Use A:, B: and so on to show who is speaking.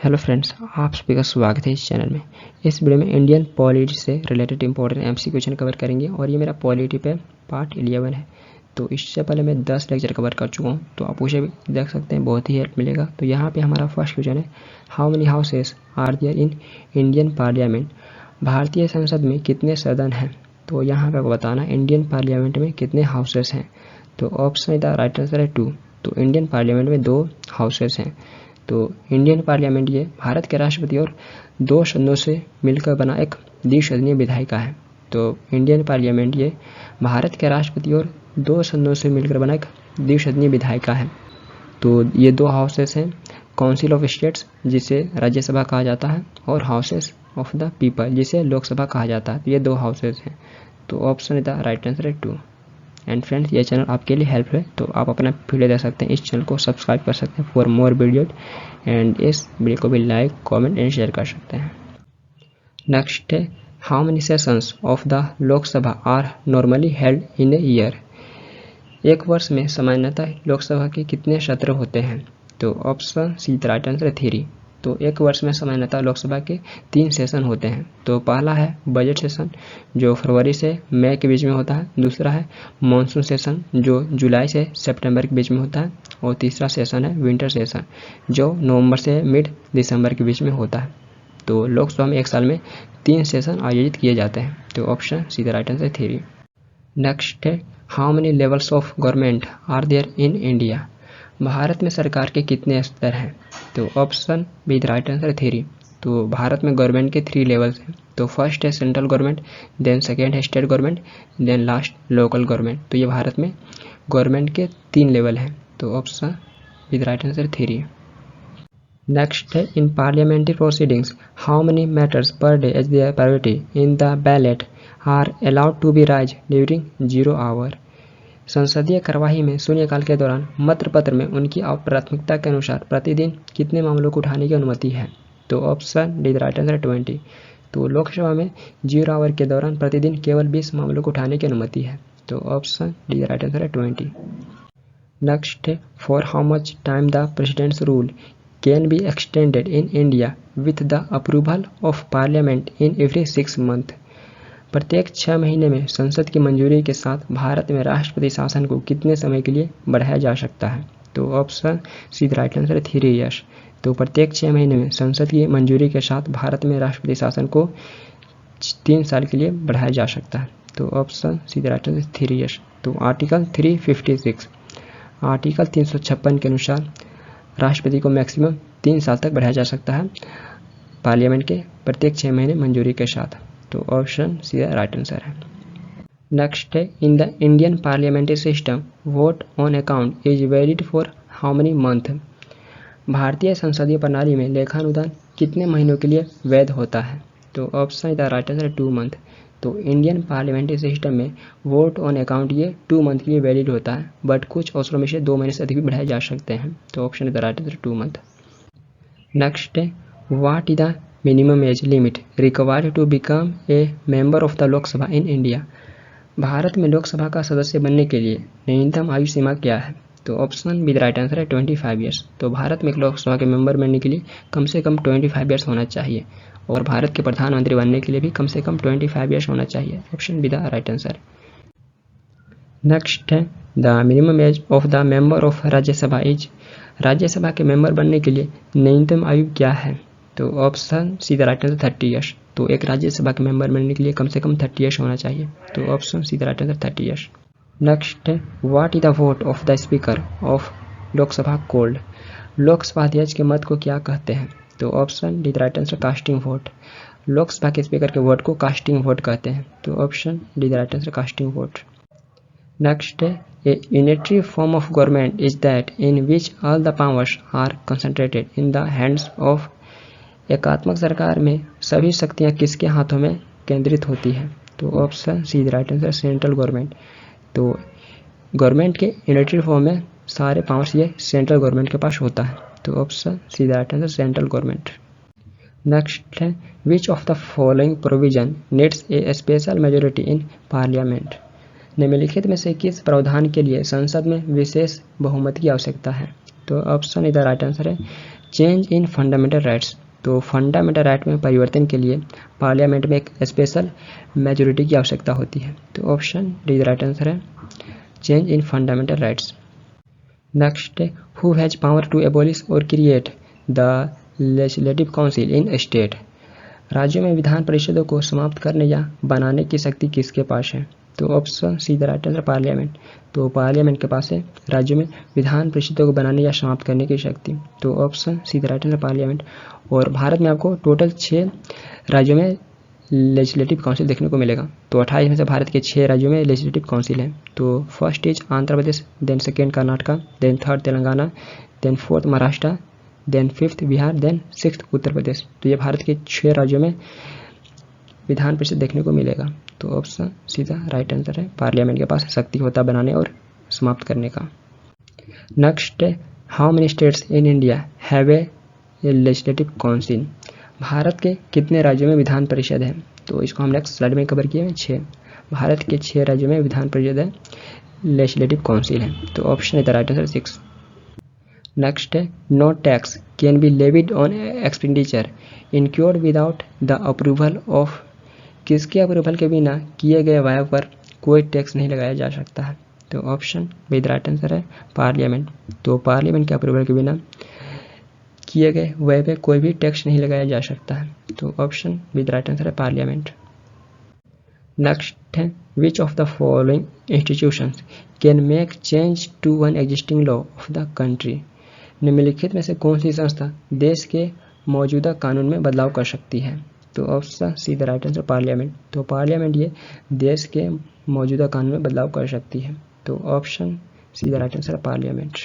A: Hello friends, आप सभी का स्वागत है इस चैनल में। इस वीडियो में इंडियन पॉलिटी से related important MC question cover करेंगे और ये मेरा पॉलिटी पे पार्ट 11 है। तो इससे पहले मैं 10 लेक्चर कवर कर चुका हूँ, तो आप उसे भी देख सकते हैं, बहुत ही हेल्प मिलेगा। तो यहाँ पे हमारा फर्स्ट क्वेश्चन है, how many houses are there in Indian parliament. भारतीय संसद में कितने सदन हैं। तो यहाँ पे बताना इंडियन पार्लियामेंट में कितने हाउसेस हैं। तो ऑप्शन द राइट आंसर है 2। तो इंडियन पार्लियामेंट में 2 हाउसेस हैं। तो इंडियन पार्लियामेंट ये भारत के राष्ट्रपति और 2 सदनों से मिलकर बना एक द्विसदनीय विधायिका है। तो इंडियन पार्लियामेंट ये भारत के राष्ट्रपति और 2 सदनों से मिलकर बना एक द्विसदनीय विधायिका है। तो ये 2 हाउसेस हैं, काउंसिल ऑफ स्टेट्स जिसे राज्यसभा कहा जाता है और हाउसेस ऑफ द पीपल जिसे लोकसभा कहा जाता है। तो ये 2 हाउसेस हैं। तो ऑप्शन द राइट आंसर है 2। एंड फ्रेंड्स, ये चैनल आपके लिए हेल्प है, तो आप अपना वीडियो देख सकते हैं, इस चैनल को सब्सक्राइब कर सकते हैं फॉर मोर वीडियो, एंड इस वीडियो को भी लाइक, कमेंट एंड शेयर कर सकते हैं। नेक्स्ट है, how many sessions of the Lok Sabha are normally held in a year. एक वर्ष में सामान्यतः लोकसभा के कितने सत्र होते हैं। तो option C the right answer है 3। तो एक वर्ष में सामान्यतः लोकसभा के 3 सेशन होते हैं। तो पहला है बजट सेशन जो फरवरी से मई के बीच में होता है, दूसरा है मॉनसून सेशन जो जुलाई से सितंबर के बीच में होता है, और तीसरा सेशन है विंटर सेशन जो नवंबर से मिड दिसंबर के बीच में होता है। तो लोकसभा में एक साल में 3 सेशन आयोजित किए जाते हैं। तो option C the right answer 3। Next है, how many levels of government are there in India. Bharat में सरकार के कितने स्तर हैं। तो option B the right answer 3। तो भारत में गवर्नमेंट के 3 लेवल्स हैं। तो फर्स्ट है सेंट्रल गवर्नमेंट, देन सेकेंड है state government, then last local government. तो ये भारत में गवर्नमेंट के 3 लेवल हैं। तो option B the right answer 3। Next है, in parliamentary proceedings how many matters per day as their priority in the ballot are allowed to be raise during 0 hour. संसदीय कार्यवाही में शून्यकाल के दौरान मत पत्र में उनकी प्राथमिकता के अनुसार प्रतिदिन कितने मामलों को उठाने की अनुमति है। तो option D the right answer 20। तो लोकसभा में 0 आवर के दौरान प्रतिदिन केवल 20 मामलों को उठाने की अनुमति है। तो option D the right answer है 20। नेक्स्ट है, for how much time the presidents rule can be extended in India with the approval of parliament in every 6 month. प्रत्येक 6 महीने में संसद की मंजूरी के साथ भारत में राष्ट्रपति शासन को कितने समय के लिए बढ़ाया जा सकता है। तो option C the right answer है 3 ईयर्स। तो प्रत्येक 6 महीने में संसद की मंजूरी के साथ भारत में राष्ट्रपति शासन को 3 साल के लिए बढ़ाया जा सकता है। तो option C the right answer 3 years. तो आर्टिकल 356 के अनुसार राष्ट्रपति को मैक्सिमम 3 साल तक बढ़ाया जा सकता है पार्लियामेंट के प्रत्येक 6 महीने मंजूरी के साथ। तो option C the right answer है। नेक्स्ट है, in the Indian parliamentary system vote on account is valid for how many month. भारतीय संसदीय प्रणाली में लेखानुदान कितने महीनों के लिए वैध होता है। तो ऑप्शन द राइट आंसर है 2 मंथ। तो इंडियन पार्लियामेंट्री सिस्टम में वोट ऑन अकाउंट ये 2 मंथ के लिए वैलिड होता है, बट कुछ अवसरों में से 2 महीने से अधिक भी बढ़ाए जा सकते हैं। तो option the right answer 2 month. Next है, what is the minimum age limit required to become a member of the Lok Sabha in India. Bharat में लोकसभा का सदस्य बनने के लिए न्यूनतम आयु सीमा क्या है। तो option B the right answer है 25 ईयर्स। तो भारत में एक लोकसभा के मेंबर बनने के लिए कम से कम 25 ईयर्स होना चाहिए, और भारत के प्रधानमंत्री बनने के लिए भी कम से कम 25 ईयर्स होना चाहिए। Option B the right answer. Next है, the minimum age of the member of Rajya Sabha is. Rajya Sabha के मेंबर बनने के लिए न्यूनतम आयु क्या है। तो option C the right answer 30 years. तो एक राज्यसभा के मेंबर बनने के लिए कम से कम 30 ईयर्स होना चाहिए। तो option C the right answer 30 years. Next है, what is the vote of the speaker of Lok Sabha called. Lok Sabha अध्यक्ष के मत को क्या कहते हैं। तो option D the right answer casting vote. Lok Sabha के स्पीकर के वोट को कास्टिंग वोट कहते हैं। तो option D the right answer casting vote. Next है, a unitary form of government is that in which all the powers are concentrated in the hands of. एकात्मक सरकार में सभी शक्तियां किसके हाथों में केंद्रित होती है। तो option C the right answer central government. तो गवर्नमेंट के यूनिटरी फॉर्म में सारे पावर्स ये सेंट्रल गवर्नमेंट के पास होता है। तो option C the right answer central government. Next है, which of the following provision needs a special majority in parliament. निम्नलिखित में से किस प्रावधान के लिए संसद में विशेष बहुमत की आवश्यकता है। तो ऑप्शन इधर राइट आंसर है चेंज इन फंडामेंटल राइट्स, तो फंडामेंटल राइट में परिवर्तन के लिए पार्लियामेंट में एक स्पेशल मेजोरिटी की आवश्यकता होती है। तो ऑप्शन डी राइट आंसर है, change in fundamental rights. Next है, who has power to abolish or create the legislative council in state, राज्यों में विधान परिषदों को समाप्त करने या बनाने की शक्ति किसके पास है? तो option C the right answer, parliament. तो पार्लियामेंट के पास है राज्यों में विधान परिषदों को बनाने या समाप्त करने की शक्ति। तो option C the right answer, parliament. और भारत में आपको टोटल 6 राज्यों में लेजिस्लेटिव काउंसिल देखने को मिलेगा। तो 28 में से भारत के 6 राज्यों में लेजिस्लेटिव काउंसिल है। तो first is Andhra Pradesh, then second Karnataka, then third Telangana, then fourth Maharashtra, then fifth Bihar, then sixth Uttar Pradesh. तो ये भारत के 6 राज्यों में विधान परिषद देखने को मिलेगा। तो ऑप्शन सीधा राइट आंसर है, पार्लियामेंट के पास शक्ति होता बनाने और समाप्त करने का। नेक्स्ट है, how many states in India have a legislative council, Bharat के कितने राज्यों में विधान परिषद है? तो इसको हम नेक्स्ट स्लाइड में कवर किए हैं, 6। भारत के 6 राज्यों में विधान परिषद है, लेजिस्लेटिव काउंसिल है। तो ऑप्शन है द राइट आंसर, 6। नेक्स्ट है, no tax can be levied on expenditure incurred without the approval of, किसके अप्रूवल के बिना किए गए व्यय पर कोई टैक्स नहीं लगाया जा सकता है? तो option B the right answer है, पार्लियामेंट। तो पार्लियामेंट के अप्रूवल के बिना किए गए व्यय पे कोई भी टैक्स नहीं लगाया जा सकता है। तो option B the right answer है, पार्लियामेंट। नेक्स्ट है, which of the following institutions can make change to one existing law of the country, निम्नलिखित में से कौन सी संस्था देश के मौजूदा कानून में बदलाव कर सकती है? तो option C the right answer, parliament. तो पार्लियामेंट ये देश के मौजूदा कानून में बदलाव कर सकती है। तो option C the right answer, parliament.